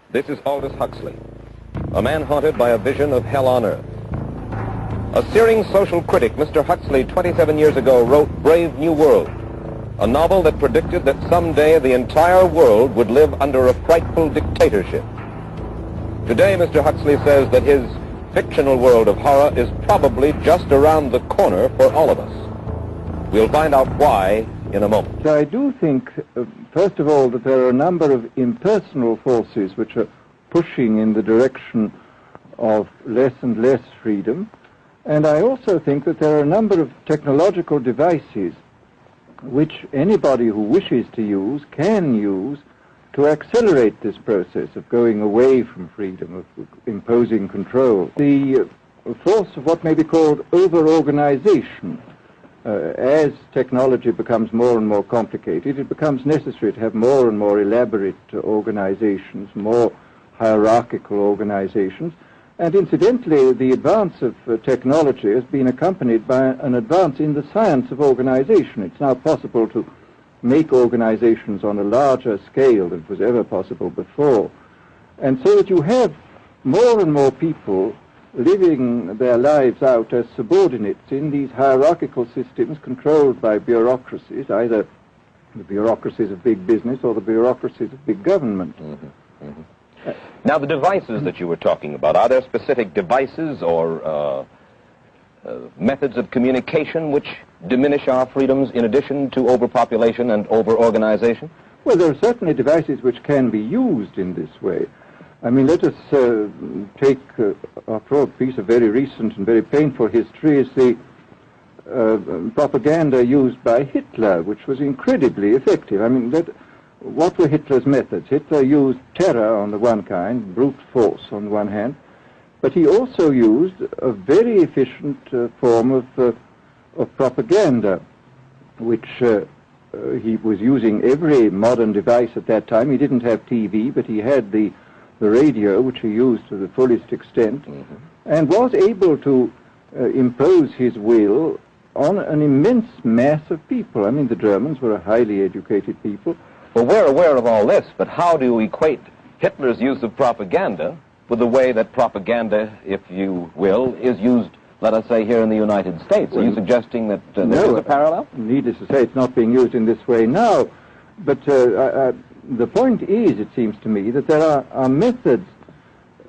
This is Aldous Huxley, a man haunted by a vision of hell on earth. A searing social critic, Mr. Huxley, 27 years ago, wrote Brave New World, a novel that predicted that someday the entire world would live under a frightful dictatorship. Today, Mr. Huxley says that his fictional world of horror is probably just around the corner for all of us. We'll find out why in a moment. So I do think, first of all, that there are a number of impersonal forces which are pushing in the direction of less and less freedom. And I also think that there are a number of technological devices which anybody who wishes to use can use to accelerate this process of going away from freedom, of imposing control. The force of what may be called over-organization. As technology becomes more and more complicated, it becomes necessary to have more and more elaborate organizations, more hierarchical organizations. And incidentally, the advance of technology has been accompanied by an advance in the science of organization. It's now possible to make organizations on a larger scale than was ever possible before. And so that you have more and more people living their lives out as subordinates in these hierarchical systems controlled by bureaucracies, either the bureaucracies of big business or the bureaucracies of big government. Mm-hmm. Mm-hmm. Now, the devices that you were talking about, are there specific devices or methods of communication which diminish our freedoms in addition to overpopulation and over-organization? Well, there are certainly devices which can be used in this way. I mean, let us take, after all, a piece of very recent and very painful history is the propaganda used by Hitler, which was incredibly effective. I mean, what were Hitler's methods? Hitler used terror on the one kind, brute force on the one hand, but he also used a very efficient form of propaganda, which he was using every modern device at that time. He didn't have TV, but he had the radio, which he used to the fullest extent, and was able to impose his will on an immense mass of people. I mean, the Germans were a highly educated people. Well, we're aware of all this, but how do you equate Hitler's use of propaganda with the way that propaganda, if you will, is used, let us say, here in the United States? Are you suggesting that there is a parallel? Needless to say, it's not being used in this way now, but the point is, it seems to me, that there are methods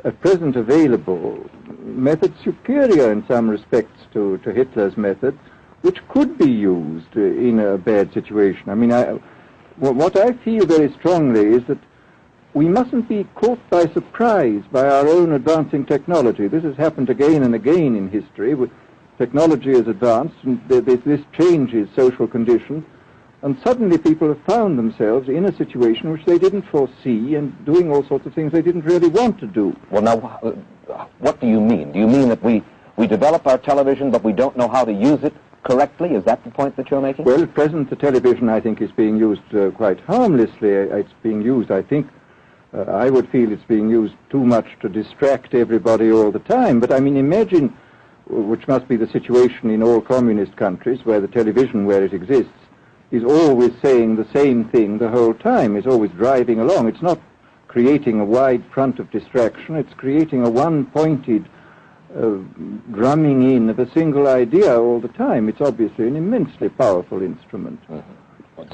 at present available, methods superior in some respects to Hitler's method, which could be used in a bad situation. I mean, what I feel very strongly is that we mustn't be caught by surprise by our own advancing technology. This has happened again and again in history. Technology has advanced, and this changes social conditions, and suddenly people have found themselves in a situation which they didn't foresee and doing all sorts of things they didn't really want to do. Well, now, what do you mean? Do you mean that we develop our television, but we don't know how to use it correctly? Is that the point that you're making? Well, at present, the television, I think, is being used quite harmlessly. It's being used, I think, I would feel it's being used too much to distract everybody all the time. But, I mean, imagine, which must be the situation in all communist countries, where the television, where it exists, is always saying the same thing the whole time. It's always driving along. It's not creating a wide front of distraction. It's creating a one-pointed drumming in of a single idea all the time. It's obviously an immensely powerful instrument.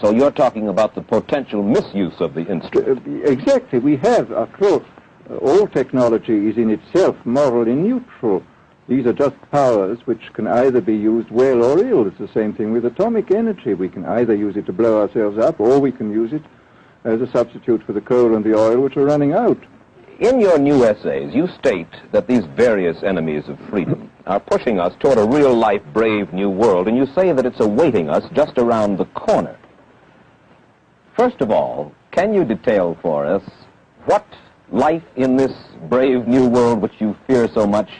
So you're talking about the potential misuse of the instrument. Exactly. We have, after all technology is in itself morally neutral. These are just powers which can either be used well or ill. It's the same thing with atomic energy. We can either use it to blow ourselves up, or we can use it as a substitute for the coal and the oil which are running out. In your new essays, you state that these various enemies of freedom are pushing us toward a real-life, brave new world, and you say that it's awaiting us just around the corner. First of all, can you detail for us what life in this brave new world which you fear so much,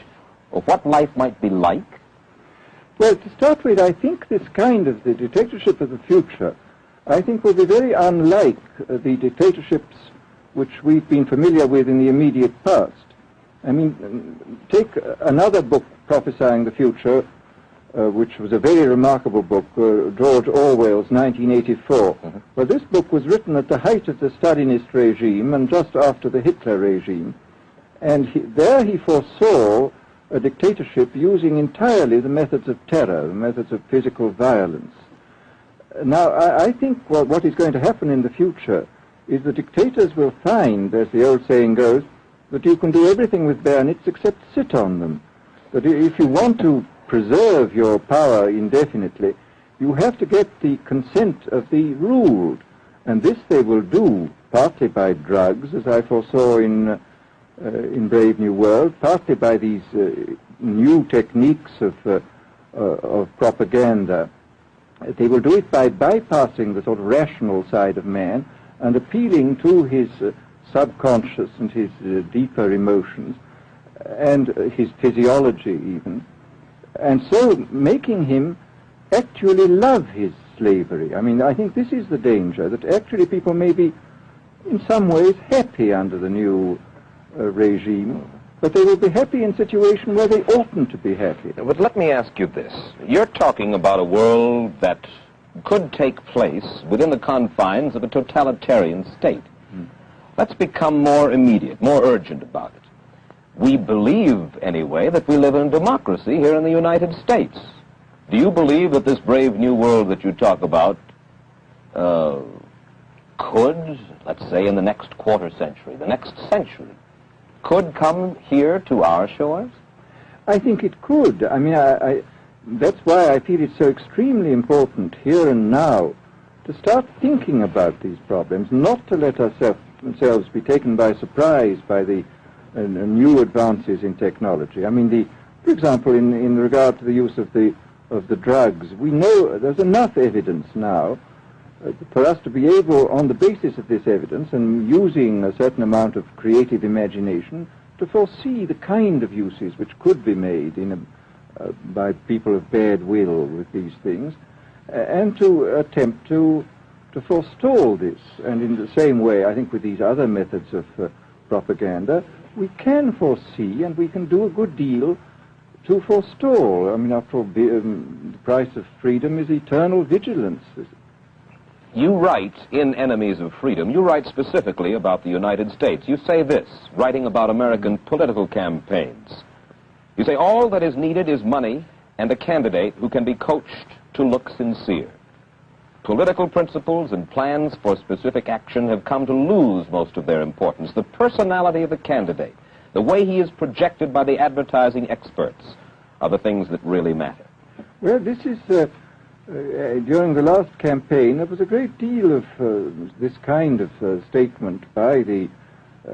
or what life might be like? Well, to start with, I think this kind of the dictatorship of the future, I think will be very unlike the dictatorships which we've been familiar with in the immediate past. I mean, take another book prophesying the future, which was a very remarkable book, George Orwell's 1984. Well, this book was written at the height of the Stalinist regime and just after the Hitler regime. And there he foresaw a dictatorship using entirely the methods of terror, the methods of physical violence. Now, I think what is going to happen in the future is the dictators will find, as the old saying goes, that you can do everything with bayonets except sit on them. That if you want to preserve your power indefinitely, you have to get the consent of the ruled. And this they will do partly by drugs, as I foresaw in Brave New World, partly by these new techniques of propaganda. They will do it by bypassing the sort of rational side of man and appealing to his subconscious and his deeper emotions and his physiology even, and so making him actually love his slavery. I mean, I think this is the danger, that actually people may be in some ways happy under the new regime, but they will be happy in a situation where they oughtn't to be happy. But let me ask you this. You're talking about a world that could take place within the confines of a totalitarian state. Let's become more immediate, more urgent about it. We believe, anyway, that we live in a democracy here in the United States. Do you believe that this brave new world that you talk about could, let's say in the next quarter century, the next century, could come here to our shores? I think it could. I mean, that's why I feel it's so extremely important here and now to start thinking about these problems, not to let ourselves be taken by surprise by the new advances in technology. I mean, for example, in regard to the use of the drugs, we know there's enough evidence now for us to be able, on the basis of this evidence and using a certain amount of creative imagination, to foresee the kind of uses which could be made by people of bad will with these things, and to attempt to forestall this. And in the same way, I think with these other methods of propaganda, we can foresee and we can do a good deal to forestall. I mean, after all, the price of freedom is eternal vigilance. You write in Enemies of Freedom, you write specifically about the United States. You say this, writing about American political campaigns. You say, all that is needed is money and a candidate who can be coached to look sincere. Political principles and plans for specific action have come to lose most of their importance. The personality of the candidate, the way he is projected by the advertising experts, are the things that really matter. Well, this is... during the last campaign, there was a great deal of this kind of statement by the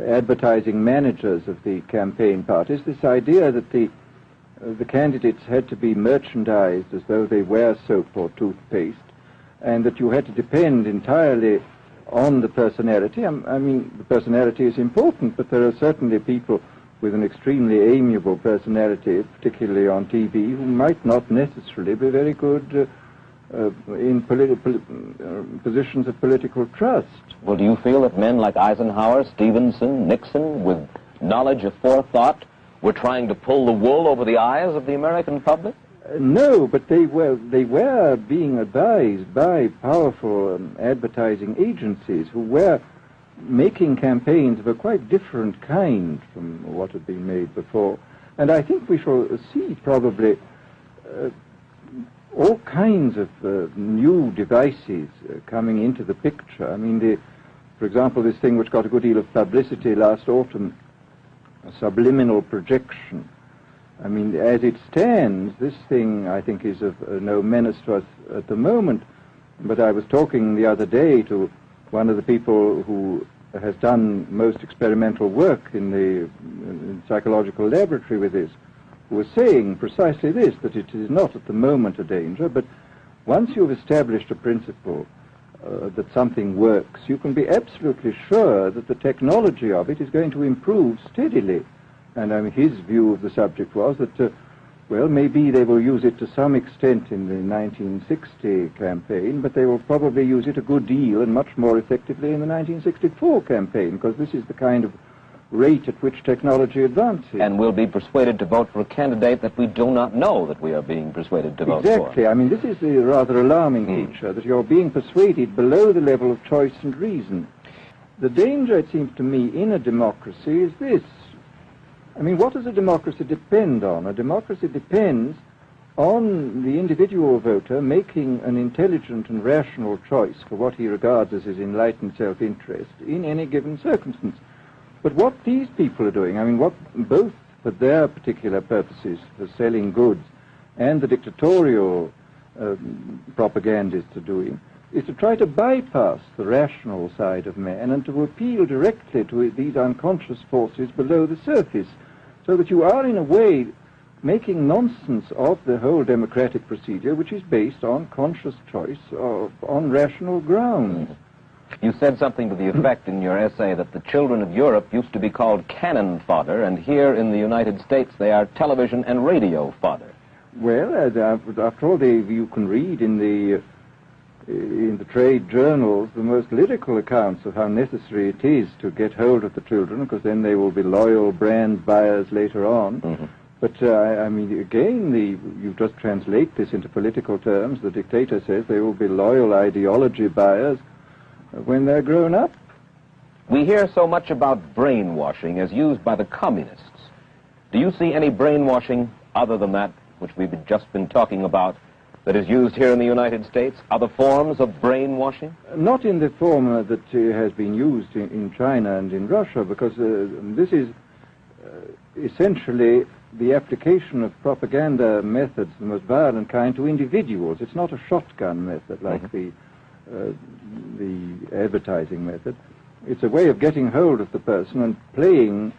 advertising managers of the campaign parties, this idea that the candidates had to be merchandised as though they were soap or toothpaste, and that you had to depend entirely on the personality. I mean, the personality is important, but there are certainly people with an extremely amiable personality, particularly on TV, who might not necessarily be very good in positions of political trust. Well, do you feel that men like Eisenhower, Stevenson, Nixon, with knowledge of forethought, were trying to pull the wool over the eyes of the American public? No, but they were being advised by powerful advertising agencies who were making campaigns of a quite different kind from what had been made before. And I think we shall see probably all kinds of new devices coming into the picture. I mean, for example, this thing which got a good deal of publicity last autumn, subliminal projection. I mean, as it stands, this thing, I think, is of no menace to us at the moment. But I was talking the other day to one of the people who has done most experimental work in the psychological laboratory with this, who was saying precisely this, that it is not at the moment a danger, but once you've established a principle that something works, you can be absolutely sure that the technology of it is going to improve steadily. And I mean, his view of the subject was that, well, maybe they will use it to some extent in the 1960 campaign, but they will probably use it a good deal and much more effectively in the 1964 campaign, because this is the kind of rate at which technology advances. And we'll be persuaded to vote for a candidate that we do not know that we are being persuaded to vote for. Exactly. I mean, this is the rather alarming feature, that you're being persuaded below the level of choice and reason. The danger, it seems to me, in a democracy is this. I mean, what does a democracy depend on? A democracy depends on the individual voter making an intelligent and rational choice for what he regards as his enlightened self-interest in any given circumstance. But what these people are doing, I mean, what both for their particular purposes, for selling goods, and the dictatorial propagandists are doing, is to try to bypass the rational side of man and to appeal directly to these unconscious forces below the surface, so that you are, in a way, making nonsense of the whole democratic procedure, which is based on conscious choice on rational grounds. You said something to the effect in your essay that the children of Europe used to be called cannon fodder, and here in the United States they are television and radio fodder. Well, after all, you can read in the trade journals the most lyrical accounts of how necessary it is to get hold of the children, because then they will be loyal brand buyers later on. But, I mean, again, you just translate this into political terms. The dictator says they will be loyal ideology buyers when they're grown up. We hear so much about brainwashing as used by the communists. Do you see any brainwashing other than that which we've just been talking about that is used here in the United States? Other forms of brainwashing? Not in the form that has been used in China and in Russia, because this is essentially the application of propaganda methods, the most violent kind, to individuals. It's not a shotgun method like the advertising method. It's a way of getting hold of the person and playing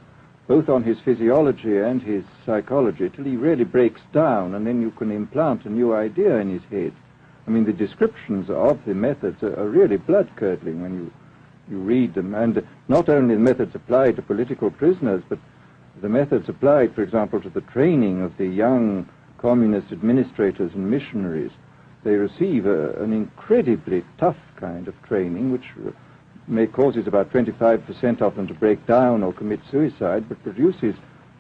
both on his physiology and his psychology till he really breaks down, and then you can implant a new idea in his head. I mean, the descriptions of the methods are really blood-curdling when you read them, and not only the methods applied to political prisoners, but the methods applied, for example, to the training of the young communist administrators and missionaries. They receive an incredibly tough kind of training, which causes about 25% of them to break down or commit suicide, but produces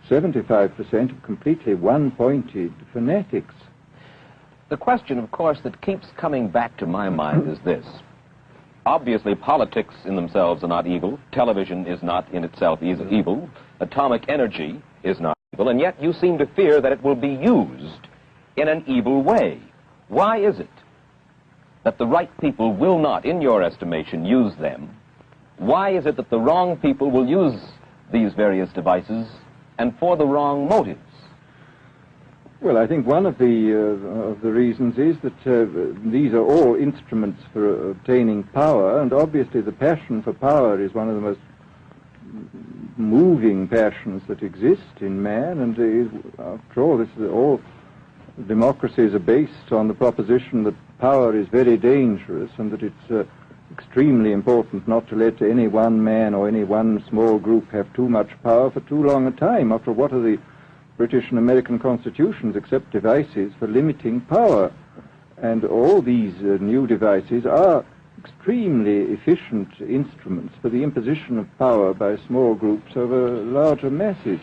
75% of completely one-pointed fanatics. The question, of course, that keeps coming back to my mind is this. Obviously, politics in themselves are not evil. Television is not in itself evil. Atomic energy is not evil. And yet you seem to fear that it will be used in an evil way. Why is it that the right people will not, in your estimation, use them? Why is it that the wrong people will use these various devices and for the wrong motives? Well, I think one of the reasons is that these are all instruments for obtaining power, and obviously the passion for power is one of the most moving passions that exist in man, and after all, all democracies are based on the proposition that power is very dangerous and that it's extremely important not to let any one man or any one small group have too much power for too long a time. After all, what are the British and American constitutions except devices for limiting power? And all these new devices are extremely efficient instruments for the imposition of power by small groups over larger masses.